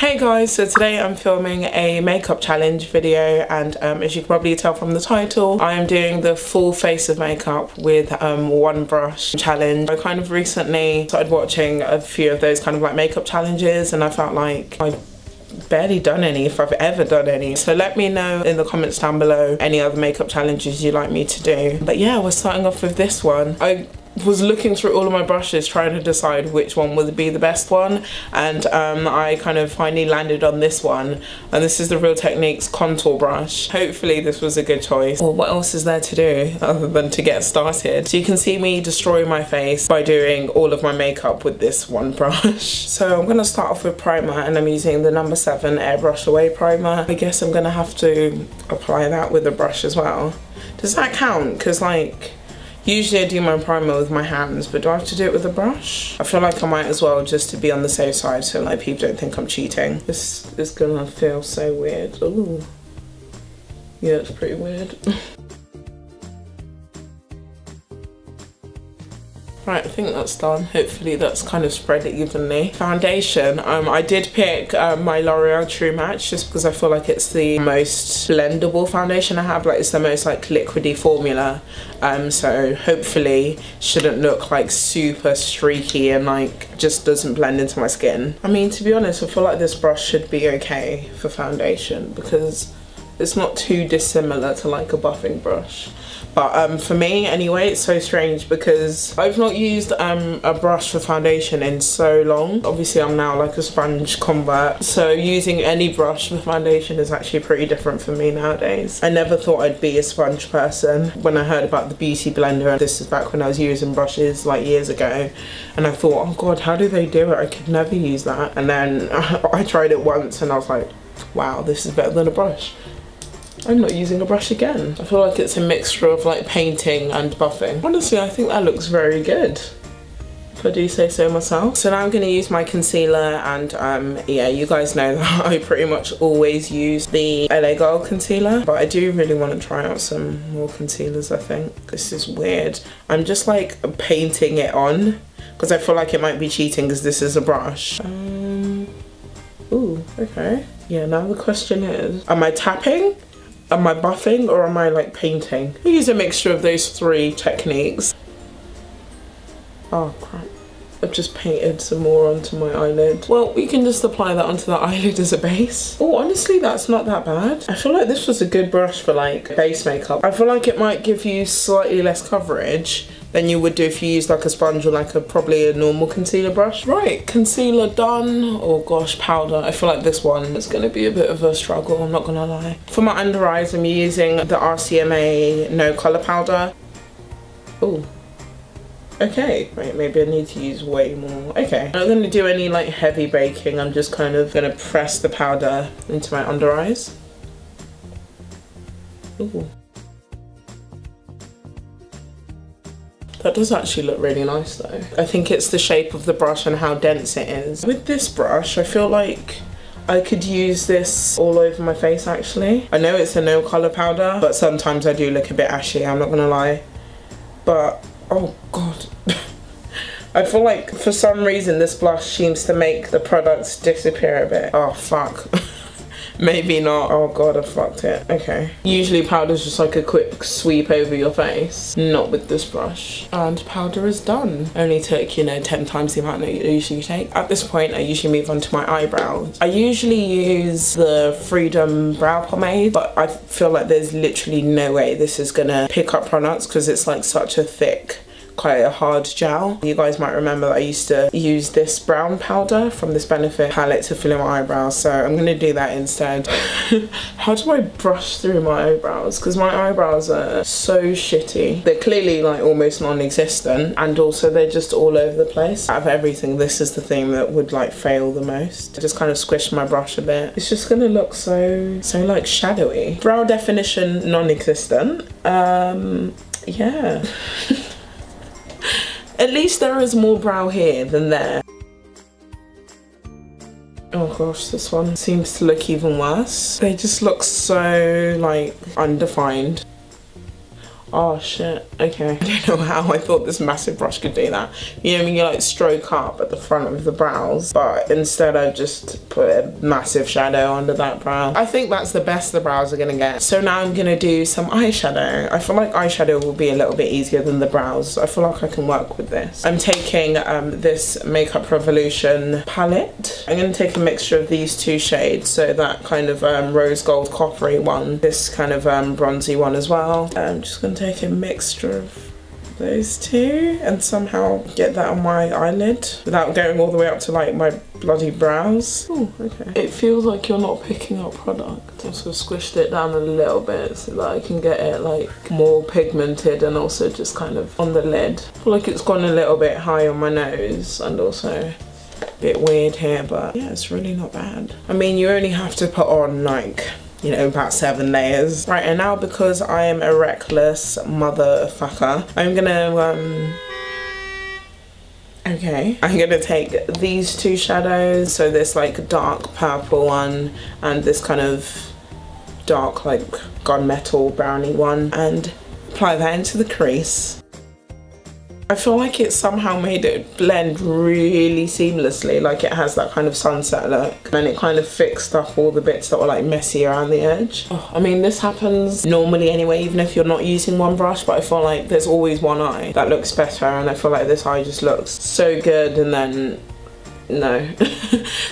Hey guys, so today I'm filming a makeup challenge video, and as you can probably tell from the title, I am doing the full face of makeup with one brush challenge. I kind of recently started watching a few of those kind of like makeup challenges, and I felt like I've barely done any, if I've ever done any. So let me know in the comments down below any other makeup challenges you'd like me to do. But yeah, we're starting off with this one. I was looking through all of my brushes trying to decide which one would be the best one, and I kind of finally landed on this one, and this is the Real Techniques contour brush. Hopefully this was a good choice. Well, what else is there to do other than to get started? So you can see me destroy my face by doing all of my makeup with this one brush. So I'm gonna start off with primer, and I'm using the number 7 Airbrush Away primer. I guess I'm gonna have to apply that with a brush as well. Does that count? Because like, usually I do my primer with my hands, but do I have to do it with a brush? I feel like I might as well, just to be on the safe side, so like people don't think I'm cheating. This is gonna feel so weird. Ooh. Yeah, it's pretty weird. Right, I think that's done. Hopefully that's kind of spread it evenly. Foundation, I did pick my L'Oreal True Match just because I feel like it's the most blendable foundation I have. Like, it's the most like liquidy formula. So hopefully shouldn't look like super streaky and like just doesn't blend into my skin. I mean, to be honest, I feel like this brush should be okay for foundation because it's not too dissimilar to like a buffing brush. But for me anyway, it's so strange because I've not used a brush for foundation in so long. Obviously I'm now like a sponge convert, so using any brush for foundation is actually pretty different for me nowadays. I never thought I'd be a sponge person when I heard about the beauty blender. This is back when I was using brushes like years ago, and I thought, oh god, how do they do it? I could never use that. And then I tried it once and I was like, wow, this is better than a brush. I'm not using a brush again. I feel like it's a mixture of like painting and buffing. Honestly, I think that looks very good, if I do say so myself. So now I'm going to use my concealer, and yeah, you guys know that I pretty much always use the LA Girl concealer, but I do really want to try out some more concealers. I think this is weird. I'm just like painting it on because I feel like it might be cheating because this is a brush. Ooh, okay. Yeah, now the question is, am I tapping? Am I buffing, or am I like painting? I use a mixture of those 3 techniques. Oh crap, I've just painted some more onto my eyelid. Well, we can just apply that onto the eyelid as a base. Oh, honestly, that's not that bad. I feel like this was a good brush for like base makeup. I feel like it might give you slightly less coverage than you would do if you used like a sponge or like probably a normal concealer brush. Right, concealer done. Oh gosh, powder. I feel like this one is gonna be a bit of a struggle, I'm not gonna lie. For my under eyes, I'm using the RCMA No Colour powder. Oh, okay. Right, maybe I need to use way more. Okay, I'm not gonna do any like heavy baking. I'm just kind of gonna press the powder into my under eyes. Ooh. That does actually look really nice though. I think it's the shape of the brush and how dense it is. With this brush, I feel like I could use this all over my face actually. I know it's a no colour powder, but sometimes I do look a bit ashy, I'm not gonna lie. But, oh god. I feel like for some reason this blush seems to make the products disappear a bit. Oh fuck. Maybe not. Oh god, I fucked it. Okay. Usually powder's just like a quick sweep over your face. Not with this brush. And powder is done. Only took, you know, 10 times the amount that you usually take. At this point, I usually move on to my eyebrows. I usually use the Freedom Brow Pomade, but I feel like there's literally no way this is gonna pick up products because it's like such a thick, quite a hard gel. You guys might remember that I used to use this brown powder from this Benefit palette to fill in my eyebrows, so I'm gonna do that instead. How do I brush through my eyebrows? Because my eyebrows are so shitty. They're clearly like almost non-existent, and also they're just all over the place. Out of everything, this is the thing that would like fail the most. I just kind of squished my brush a bit. It's just gonna look so like shadowy. Brow definition non-existent. Yeah. At least there is more brow here than there. Oh gosh, this one seems to look even worse. They just look so like undefined. Oh shit, okay. I don't know how I thought this massive brush could do that. You know when you like stroke up at the front of the brows, but instead I just put a massive shadow under that brow. I think that's the best the brows are gonna get. So now I'm gonna do some eyeshadow. I feel like eyeshadow will be a little bit easier than the brows. I feel like I can work with this. I'm taking this Makeup Revolution palette. I'm gonna take a mixture of these two shades. So that kind of rose gold coppery one, this kind of bronzy one as well. I'm just gonna take a mixture of those two and somehow get that on my eyelid without going all the way up to like my bloody brows. Oh, okay. It feels like you're not picking up product. I sort of squished it down a little bit so that I can get it like more pigmented and also just kind of on the lid. I feel like it's gone a little bit high on my nose and also a bit weird here, but yeah, it's really not bad. I mean, you only have to put on like, you know, about 7 layers. Right, and now because I am a reckless motherfucker, I'm gonna, okay, I'm gonna take these two shadows, so this like dark purple one and this kind of dark like gunmetal brownie one, and apply that into the crease. I feel like it somehow made it blend really seamlessly, like it has that kind of sunset look, and it kind of fixed up all the bits that were like messy around the edge. Oh, I mean, this happens normally anyway, even if you're not using one brush, but I feel like there's always one eye that looks better, and I feel like this eye just looks so good, and then no.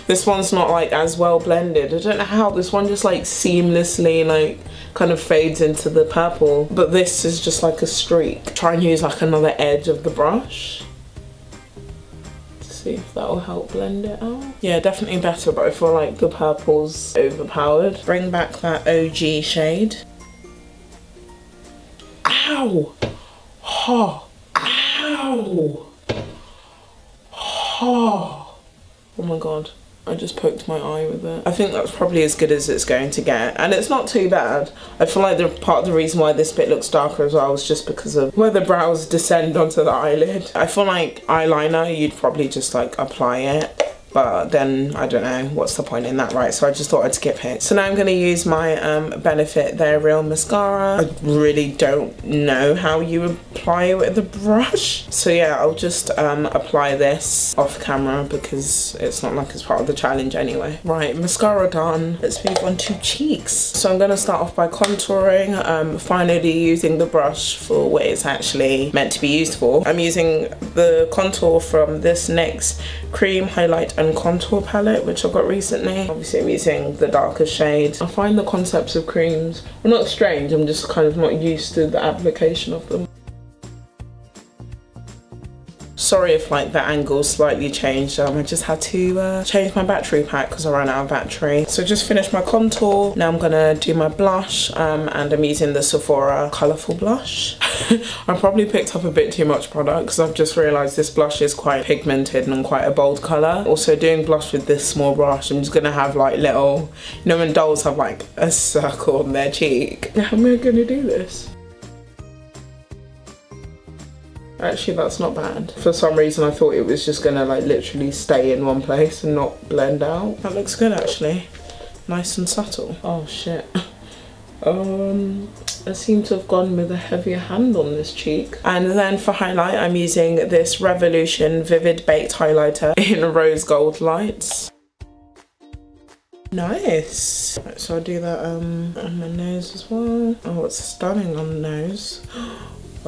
This one's not like as well blended. I don't know how this one just like seamlessly like kind of fades into the purple, but this is just like a streak. Try and use like another edge of the brush to see if that will help blend it out. Yeah, definitely better, but I feel like the purple's overpowered. Bring back that OG shade. Ow! Oh! Ow! Oh! Oh my god, I just poked my eye with it. I think that's probably as good as it's going to get, and it's not too bad. I feel like part of the reason why this bit looks darker as well is just because of where the brows descend onto the eyelid. I feel like eyeliner, you'd probably just like apply it, but then I don't know, what's the point in that, right? So I just thought I'd skip it. So now I'm going to use my Benefit They're Real mascara. I really don't know how you apply it with a brush. So yeah, I'll just apply this off camera because it's not like it's part of the challenge anyway. Right, mascara done. Let's move on to cheeks. So I'm going to start off by contouring, finally using the brush for what it's actually meant to be used for. I'm using the contour from this NYX Cream Highlight and Contour palette, which I got recently. Obviously I'm using the darker shade. I find the concepts of creams, well, not strange, I'm just kind of not used to the application of them. Sorry if like the angle slightly changed, I just had to change my battery pack because I ran out of battery. So just finished my contour. Now I'm gonna do my blush, and I'm using the Sephora Colourful blush. I probably picked up a bit too much product because I've just realised this blush is quite pigmented and quite a bold colour. Also doing blush with this small brush, I'm just gonna have like little, you know when dolls have like a circle on their cheek? How am I gonna do this? Actually, that's not bad. For some reason I thought it was just gonna like literally stay in one place and not blend out. That looks good actually. Nice and subtle. Oh shit. I seem to have gone with a heavier hand on this cheek. And then for highlight, I'm using this Revolution Vivid Baked Highlighter in Rose Gold Lights. Nice. Right, so I'll do that on my nose as well. Oh, it's stunning on the nose.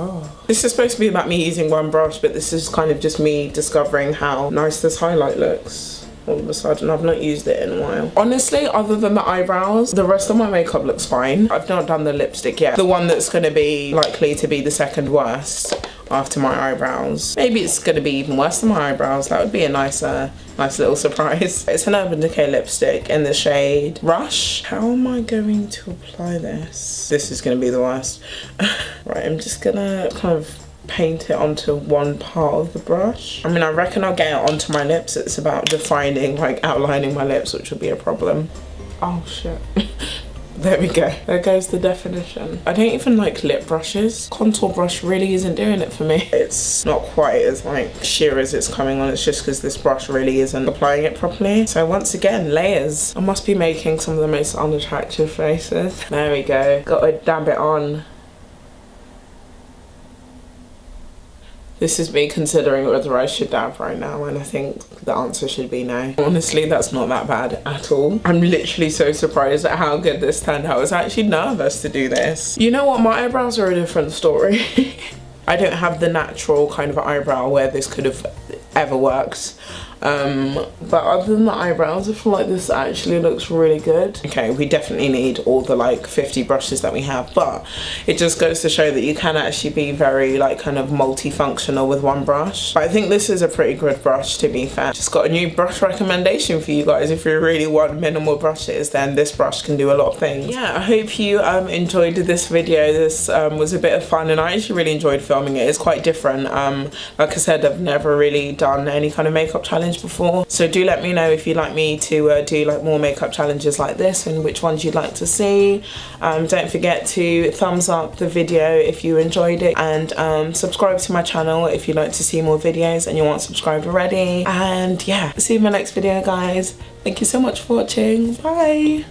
Oh. This is supposed to be about me using one brush, but this is kind of just me discovering how nice this highlight looks. All of a sudden, I've not used it in a while. Honestly, other than the eyebrows, the rest of my makeup looks fine. I've not done the lipstick yet. The one that's going to be likely to be the second worst after my eyebrows. Maybe it's going to be even worse than my eyebrows. That would be a nice little surprise. It's an Urban Decay lipstick in the shade Rush. How am I going to apply this? This is going to be the worst. Right, I'm just going to kind of paint it onto one part of the brush. I mean, I reckon I'll get it onto my lips. It's about defining, like outlining my lips, which will be a problem. Oh shit. There we go. There goes the definition. I don't even like lip brushes. Contour brush really isn't doing it for me. It's not quite as like sheer as it's coming on. It's just because this brush really isn't applying it properly. So once again, layers. I must be making some of the most unattractive faces. There we go. Got to dab it on. This is me considering whether I should dab right now, and I think the answer should be no. Honestly, that's not that bad at all. I'm literally so surprised at how good this turned out. I was actually nervous to do this. You know what, my eyebrows are a different story. I don't have the natural kind of eyebrow where this could have ever worked. But other than the eyebrows, I feel like this actually looks really good. Okay, we definitely need all the like 50 brushes that we have, but it just goes to show that you can actually be very like kind of multifunctional with one brush. But I think this is a pretty good brush, to be fair. Just got a new brush recommendation for you guys. If you really want minimal brushes, then this brush can do a lot of things. Yeah, I hope you enjoyed this video. This was a bit of fun, and I actually really enjoyed filming it. It's quite different. Like I said, I've never really done any kind of makeup challenge before, so do let me know if you'd like me to do like more makeup challenges like this and which ones you'd like to see. Don't forget to thumbs up the video if you enjoyed it, and subscribe to my channel if you'd like to see more videos and you aren't subscribed already. And yeah, see you in my next video, guys. Thank you so much for watching. Bye.